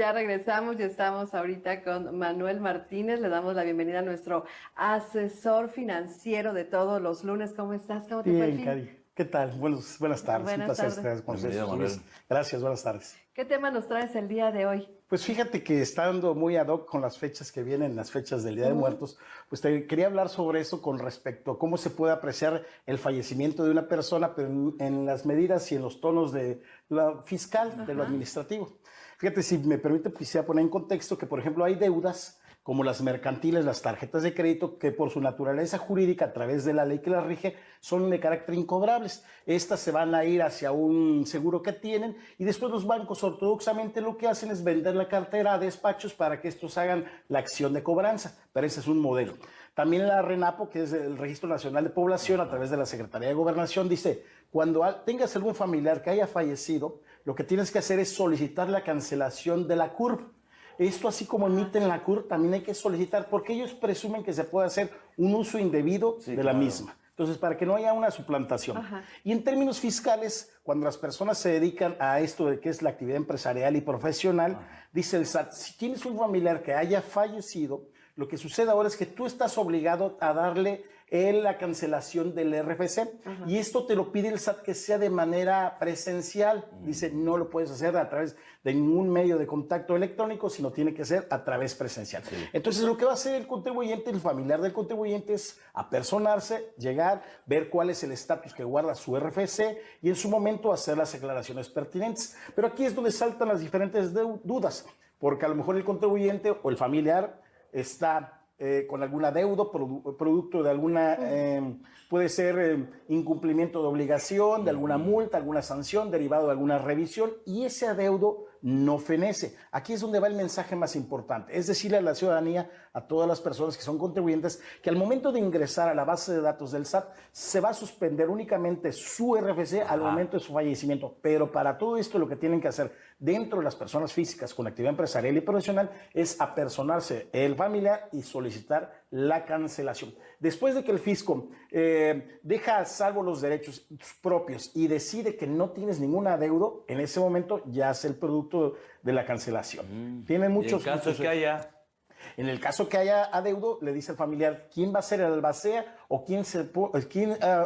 Ya regresamos, ya estamos ahorita con Manuel Martínez. Le damos la bienvenida a nuestro asesor financiero de todos los lunes. ¿Cómo estás? ¿Cómo te fue el Bien, fin? Cari. ¿Qué tal? Buenas tardes. Un Buenas placer tardes. estar con Bienvenido, ustedes, Manuel. Luis. Gracias, buenas tardes. ¿Qué tema nos traes el día de hoy? Pues fíjate que estando muy ad hoc con las fechas que vienen, las fechas del Día de Muertos, pues te quería hablar sobre eso con respecto a cómo se puede apreciar el fallecimiento de una persona, pero en las medidas y en los tonos de lo fiscal, de lo administrativo. Fíjate, si me permite, quisiera poner en contexto que, por ejemplo, hay deudas como las mercantiles, las tarjetas de crédito, que por su naturaleza jurídica, a través de la ley que las rige, son de carácter incobrables. Estas se van a ir hacia un seguro que tienen y después los bancos ortodoxamente lo que hacen es vender la cartera a despachos para que estos hagan la acción de cobranza, pero ese es un modelo. También la RENAPO, que es el Registro Nacional de Población, a través de la Secretaría de Gobernación, dice, cuando tengas algún familiar que haya fallecido, lo que tienes que hacer es solicitar la cancelación de la CURP. Esto, así como emiten la CURP, también hay que solicitar, porque ellos presumen que se puede hacer un uso indebido de la misma. Entonces, para que no haya una suplantación. Ajá. Y en términos fiscales, cuando las personas se dedican a esto de que es la actividad empresarial y profesional, dice el SAT, si tienes un familiar que haya fallecido, lo que sucede ahora es que tú estás obligado a darle la cancelación del RFC. Y esto te lo pide el SAT que sea de manera presencial. Dice, no lo puedes hacer a través de ningún medio de contacto electrónico, sino tiene que ser a través presencial. Entonces, lo que va a hacer el contribuyente, el familiar del contribuyente, es apersonarse, llegar, ver cuál es el estatus que guarda su RFC y en su momento hacer las aclaraciones pertinentes. Pero aquí es donde saltan las diferentes dudas, porque a lo mejor el contribuyente o el familiar está con algún adeudo, producto de alguna, puede ser incumplimiento de obligación, de alguna multa, alguna sanción, derivado de alguna revisión, y ese adeudo no fenece. Aquí es donde va el mensaje más importante, es decirle a la ciudadanía, a todas las personas que son contribuyentes, que al momento de ingresar a la base de datos del SAT, se va a suspender únicamente su RFC al momento de su fallecimiento, pero para todo esto lo que tienen que hacer dentro de las personas físicas con actividad empresarial y profesional es apersonarse el familiar y solicitar la cancelación. Después de que el fisco deja a salvo los derechos propios y decide que no tienes ningún adeudo, en ese momento ya es el producto de la cancelación. Tiene muchos... En caso que haya... En el caso que haya adeudo, le dice al familiar quién va a ser el albacea o quién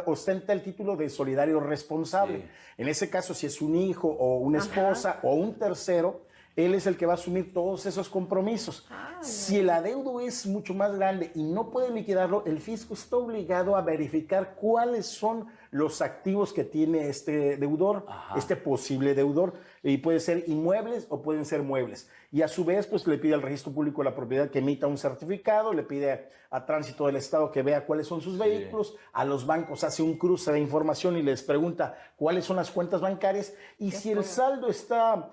ostenta el título de solidario responsable. Sí. En ese caso, si es un hijo o una esposa o un tercero, él es el que va a asumir todos esos compromisos. Si el adeudo es mucho más grande y no puede liquidarlo, el fisco está obligado a verificar cuáles son los activos que tiene este deudor, este posible deudor, y puede ser inmuebles o pueden ser muebles. Y a su vez, pues le pide al Registro Público de la Propiedad que emita un certificado, le pide a Tránsito del Estado que vea cuáles son sus vehículos, a los bancos hace un cruce de información y les pregunta cuáles son las cuentas bancarias, y si el saldo está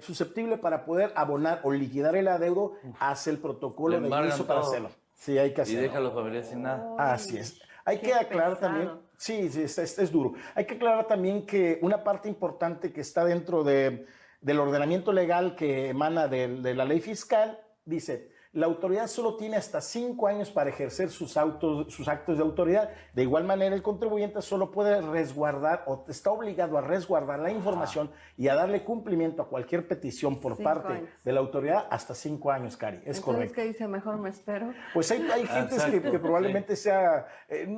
susceptible para poder abonar o liquidar el adeudo, hace el protocolo de inicio para hacerlo. Sí, hay que hacerlo. Y deja a los familiares sin nada. Así es. Hay que aclarar también, sí, es duro. Hay que aclarar también que una parte importante que está dentro del ordenamiento legal que emana de la ley fiscal, dice, la autoridad solo tiene hasta 5 años para ejercer sus actos de autoridad. De igual manera, el contribuyente solo puede resguardar o está obligado a resguardar la información y a darle cumplimiento a cualquier petición por parte de la autoridad hasta 5 años, Cari. Es Entonces, correcto. ¿qué dice? Mejor me espero. Pues hay gente que probablemente sea,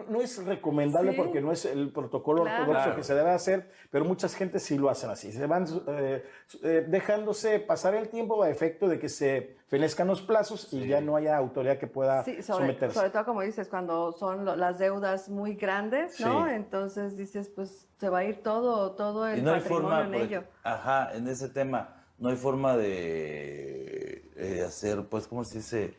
no es recomendable porque no es el protocolo ortodoxo que se debe hacer, pero muchas gentes sí lo hacen así. Se van dejándose pasar el tiempo a efecto de que se fenezcan los plazos y ya no haya autoridad que pueda someterse. Sobre todo, como dices, cuando son las deudas muy grandes, ¿no? Entonces dices, pues se va a ir todo el patrimonio en ello. En ese tema, no hay forma de hacer, pues, ¿cómo se dice?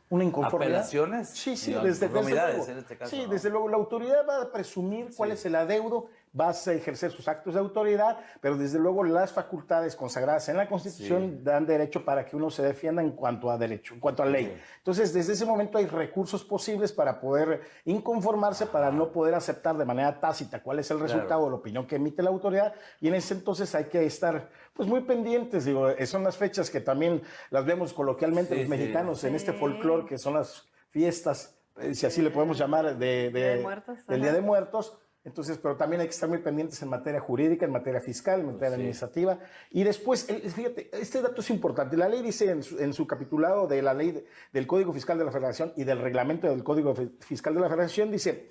¿Una inconformidad? ¿Apelaciones? Sí, desde luego. En este caso, sí, desde luego. La autoridad va a presumir cuál es el adeudo, vas a ejercer sus actos de autoridad, pero desde luego las facultades consagradas en la Constitución dan derecho para que uno se defienda en cuanto a derecho, en cuanto a ley. Entonces, desde ese momento hay recursos posibles para poder inconformarse, para no poder aceptar de manera tácita cuál es el resultado o la opinión que emite la autoridad, y en ese entonces hay que estar pues muy pendientes. Digo, son las fechas que también las vemos coloquialmente los mexicanos en este folclore, que son las fiestas, si así le podemos llamar, del Día de Muertos. Entonces, pero también hay que estar muy pendientes en materia jurídica, en materia fiscal, en materia administrativa. Y después, fíjate, este dato es importante. La ley dice en su capitulado de la ley del Código Fiscal de la Federación y del reglamento del Código Fiscal de la Federación, dice,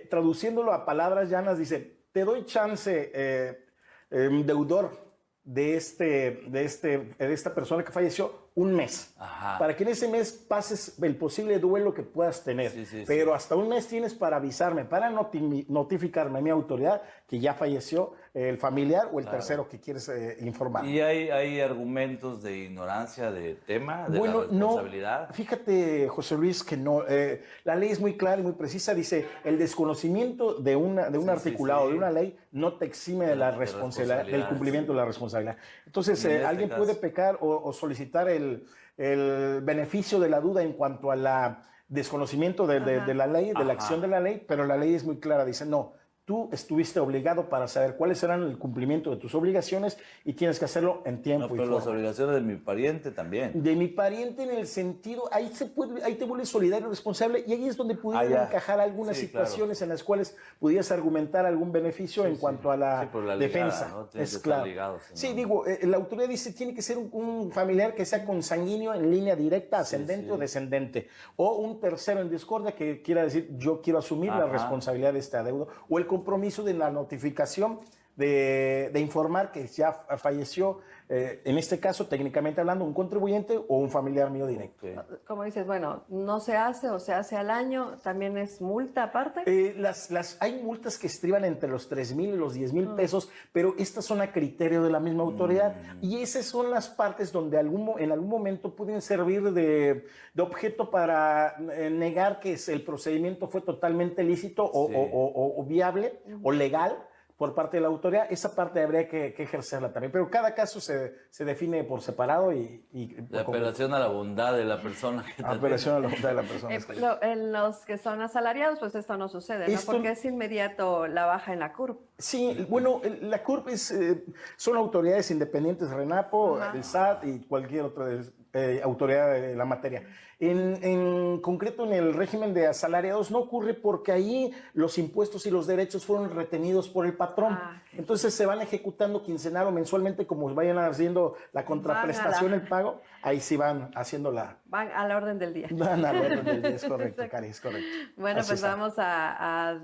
traduciéndolo a palabras llanas, dice, te doy chance, deudor de esta persona que falleció, un mes. Ajá. Para que en ese mes pases el posible duelo que puedas tener. Pero hasta un mes tienes para avisarme, para notificarme a mi autoridad que ya falleció el familiar o el tercero que quieres informar. ¿Y hay argumentos de ignorancia de tema, de la responsabilidad? No, fíjate, José Luis, que no. La ley es muy clara y muy precisa. Dice, el desconocimiento de un articulado, de una ley, no te exime de la responsabilidad, del cumplimiento de la responsabilidad. Entonces, alguien puede pecar o solicitar el beneficio de la duda en cuanto a la desconocimiento de la ley, de la acción de la ley, pero la ley es muy clara. Dice, no, tú estuviste obligado para saber cuáles serán el cumplimiento de tus obligaciones y tienes que hacerlo en tiempo y pero forma. las obligaciones de mi pariente también. De mi pariente en el sentido, ahí te vuelves solidario y responsable y ahí es donde pudieran encajar algunas situaciones en las cuales pudieras argumentar algún beneficio en cuanto a la defensa. Ligada, ¿no? Es claro. Ligado, sí, digo, la autoridad dice tiene que ser un familiar que sea consanguíneo en línea directa, ascendente o descendente, o un tercero en discordia que quiera decir yo quiero asumir la responsabilidad de este adeudo, o el compromiso de la notificación de informar que ya falleció, en este caso, técnicamente hablando, un contribuyente o un familiar mío directo. Como dices, bueno, no se hace o se hace al año, ¿también es multa aparte? Hay multas que estriban entre los 3,000 y los 10,000 pesos, pero estas son a criterio de la misma autoridad y esas son las partes donde en algún momento pueden servir de objeto para negar que el procedimiento fue totalmente lícito o viable o legal por parte de la autoridad. Esa parte habría que ejercerla también, pero cada caso se define por separado y la apelación a la bondad de la persona. Apelación a la bondad de la persona. En los que son asalariados, pues esto no sucede, ¿no? Porque es inmediato la baja en la CURP. Sí, bueno, la CURP son autoridades independientes, RENAPO, el SAT y cualquier otra autoridad de la materia. En concreto, en el régimen de asalariados no ocurre porque ahí los impuestos y los derechos fueron retenidos por el patrón. Entonces se van ejecutando quincenal o mensualmente como vayan haciendo la contraprestación, el pago. Ahí sí van haciendo van a la orden del día. Van a la orden del día, es correcto, Cari, es correcto. Bueno, pues vamos a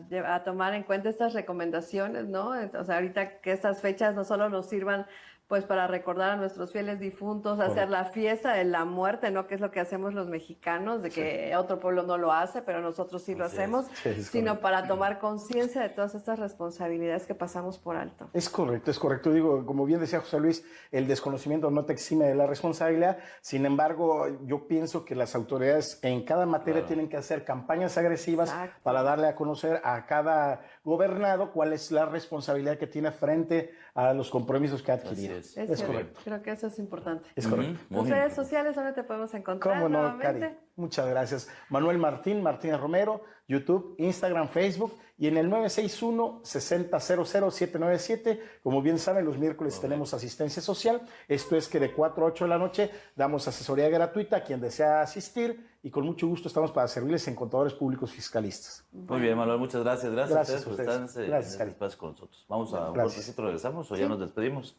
tomar en cuenta estas recomendaciones, ¿no? O sea, ahorita que estas fechas no solo nos sirvan pues para recordar a nuestros fieles difuntos, hacer la fiesta de la muerte, ¿no? Que es lo que hacemos los mexicanos, de que otro pueblo no lo hace, pero nosotros sí lo hacemos, sino para tomar conciencia de todas estas responsabilidades que pasamos por alto. Es correcto, es correcto. Digo, como bien decía José Luis, el desconocimiento no te exime de la responsabilidad. Sin embargo, yo pienso que las autoridades en cada materia tienen que hacer campañas agresivas para darle a conocer a cada gobernado cuál es la responsabilidad que tiene frente a los compromisos que ha adquirido. Es correcto. Creo que eso es importante. Es correcto. Tus redes sociales, ¿dónde te podemos encontrar? ¿Cómo no, nuevamente? Cari? Muchas gracias. Manuel Martínez Romero, YouTube, Instagram, Facebook y en el 961-6000-797. Como bien saben, los miércoles tenemos asistencia social. Esto es que de 4 a 8 de la noche damos asesoría gratuita a quien desea asistir y con mucho gusto estamos para servirles en contadores públicos fiscalistas. Muy bien, Manuel, muchas gracias. Gracias a ustedes por estar en este Cari. espacio con nosotros. Vamos a un cortecito, regresamos o ya nos despedimos.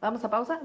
Vamos a pausa.